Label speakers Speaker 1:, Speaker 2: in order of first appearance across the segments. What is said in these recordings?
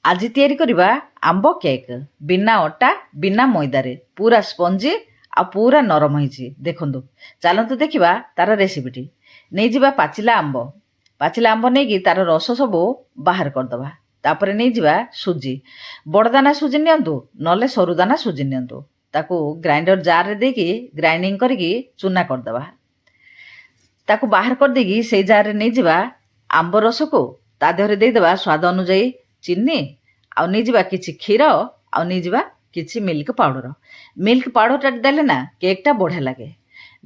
Speaker 1: ଆଜି ତିଆରି କରିବା ଆମ୍ବ କେକ୍। ବିନା ଅଟା ବିନା ମଇଦାରେ ପୁରା ସ୍ପଞ୍ଜି ଆଉ ପୁରା ନରମ ହେଇଛି। ଦେଖନ୍ତୁ, ଚାଲନ୍ତୁ ଦେଖିବା ତାର ରେସିପିଟି। ନେଇଯିବା ପାଚିଲା ଆମ୍ବ ନେଇକି ତାର ରସ ସବୁ ବାହାର କରିଦେବା। ତାପରେ ନେଇଯିବା ସୁଜି। ବଡ଼ଦାନା ସୁଜି ନିଅନ୍ତୁ, ନହେଲେ ସରୁଦାନା ସୁଜି ନିଅନ୍ତୁ। ତାକୁ ଗ୍ରାଇଣ୍ଡର ଜାର୍ରେ ଦେଇକି ଗ୍ରାଇଣ୍ଡିଙ୍ଗ କରିକି ଚୁନା କରିଦେବା। ତାକୁ ବାହାର କରିଦେଇକି ସେଇ ଜାର୍ରେ ନେଇଯିବା ଆମ୍ବ ରସକୁ, ତା ଦେହରେ ଦେଇଦେବା ସ୍ୱାଦ ଅନୁଯାୟୀ ଚିନି, ଆଉ ନେଇଯିବା କିଛି କ୍ଷୀର, ଆଉ ନେଇଯିବା କିଛି ମିଲ୍କ ପାଉଡ଼ର। ମିଲ୍କ ପାଉଡ଼ରଟା ଦେଲେ ନା କେକ୍ଟା ବଢ଼ିଆ ଲାଗେ।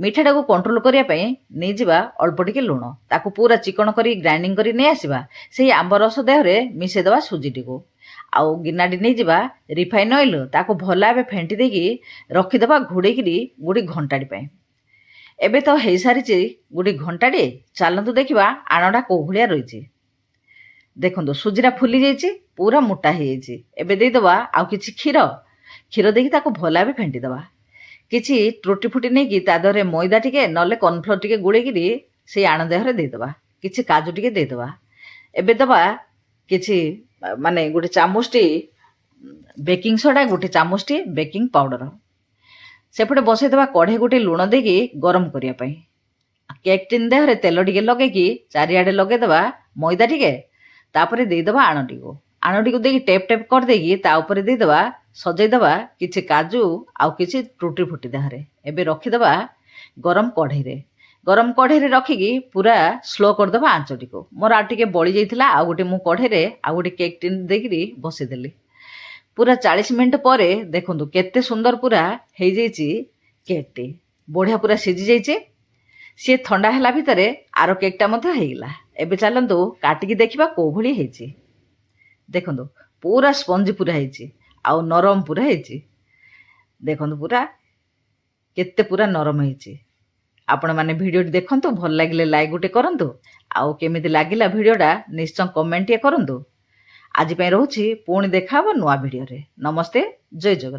Speaker 1: ମିଠାଟାକୁ କଣ୍ଟ୍ରୋଲ କରିବା ପାଇଁ ନେଇଯିବା ଅଳ୍ପ ଟିକେ ଲୁଣ। ତାକୁ ପୁରା ଚିକଣ କରି ଗ୍ରାଇଣ୍ଡିଙ୍ଗ କରି ନେଇ ଆସିବା। ସେଇ ଆମ୍ବ ରସ ଦେହରେ ମିଶାଇଦେବା ସୁଜିଟିକୁ। ଆଉ ଗିନାଟି ନେଇଯିବା ରିଫାଇନ୍ ଅଏଲ୍, ତାକୁ ଭଲ ଭାବେ ଫେଣ୍ଟି ଦେଇକି ରଖିଦେବା ଘୋଡ଼େଇକିରି ଗୋଟେ ଘଣ୍ଟାଟି ପାଇଁ। ଏବେ ତ ହେଇସାରିଛି ଗୋଟେ ଘଣ୍ଟାଟି। ଚାଲନ୍ତୁ ଦେଖିବା ଆଣଟା କେଉଁ ଭଳିଆ ରହିଛି। ଦେଖନ୍ତୁ, ସୁଜିଟା ଫୁଲି ଯାଇଛି, ପୁରା ମୋଟା ହେଇଯାଇଛି। ଏବେ ଦେଇଦେବା ଆଉ କିଛି କ୍ଷୀର ଦେଇକି ତାକୁ ଭଲ ଭାବେ ଫେଣ୍ଟି ଦେବା। କିଛି ତ୍ରୁଟି ଫୁଟି ନେଇକି ତା ଦେହରେ ମଇଦା ଟିକେ ନହେଲେ କର୍ଣ୍ଣଫ୍ଲୋର ଟିକେ ଗୋଳେଇକିରି ସେଇ ଆଣ ଦେହରେ ଦେଇଦେବା। କିଛି କାଜୁ ଟିକେ ଦେଇଦେବା। ଏବେ ଦେବା କିଛି ଗୋଟେ ଚାମଚଟି ବେକିଂ ସୋଡ଼ା, ଗୋଟେ ଚାମଚଟି ବେକିଂ ପାଉଡ଼ର। ସେପଟେ ବସାଇଦେବା କଢ଼େଇ ଗୋଟେ ଲୁଣ ଦେଇକି ଗରମ କରିବା ପାଇଁ। କେକ୍ ଟିନ୍ ଦେହରେ ତେଲ ଟିକେ ଲଗେଇକି ଚାରିଆଡ଼େ ଲଗେଇଦେବା ମଇଦା ଟିକେ। ତାପରେ ଦେଇଦେବା ଆଣଟିକୁ ଦେଇକି ଟେପ୍ କରିଦେଇକି ତା ଉପରେ ଦେଇଦେବା, ସଜେଇଦେବା କିଛି କାଜୁ ଆଉ କିଛି ଟ୍ରୁଟି ଫୁଟି ଦେହରେ। ଏବେ ରଖିଦେବା ଗରମ କଢ଼େଇରେ ରଖିକି ପୁରା ସ୍ଲୋ କରିଦେବା ଆଞ୍ଚଟିକୁ। ମୋର ଆଉ ଟିକେ ବଳି ଯାଇଥିଲା, ଆଉ ଗୋଟେ ମୁଁ କଢ଼େଇରେ ଆଉ ଗୋଟେ କେକ୍ ଟିନ୍ ଦେଇକିରି ବସେଇଦେଲି। ପୁରା 40 ମିନିଟ୍ ପରେ ଦେଖନ୍ତୁ କେତେ ସୁନ୍ଦର ପୁରା ହେଇଯାଇଛି କେକ୍ଟି। ବଢ଼ିଆ ପୁରା ସିଝିଯାଇଛି। ସିଏ ଥଣ୍ଡା ହେଲା ଭିତରେ ଆର କେକ୍ଟା ମଧ୍ୟ ହେଇଗଲା। ଏବେ ଚାଲନ୍ତୁ କାଟିକି ଦେଖିବା କେଉଁ ଭଳି ହେଇଛି। ଦେଖନ୍ତୁ, ପୁରା ସ୍ପଞ୍ଜି ପୁରା ହେଇଛି, ଆଉ ନରମ ପୁରା ହେଇଛି। ଦେଖନ୍ତୁ ପୁରା କେତେ ପୁରା ନରମ ହେଇଛି। ଆପଣମାନେ ଭିଡ଼ିଓଟି ଦେଖନ୍ତୁ, ଭଲ ଲାଗିଲେ ଲାଇକ୍ ଗୋଟେ କରନ୍ତୁ। ଆଉ କେମିତି ଲାଗିଲା ଭିଡ଼ିଓଟା ନିଶ୍ଚୟ କମେଣ୍ଟ ଟିକେ କରନ୍ତୁ। ଆଜି ପାଇଁ ରହୁଛି, ପୁଣି ଦେଖା ହେବ ନୂଆ ଭିଡ଼ିଓରେ। ନମସ୍ତେ, ଜୟ ଜଗନ୍ନାଥ।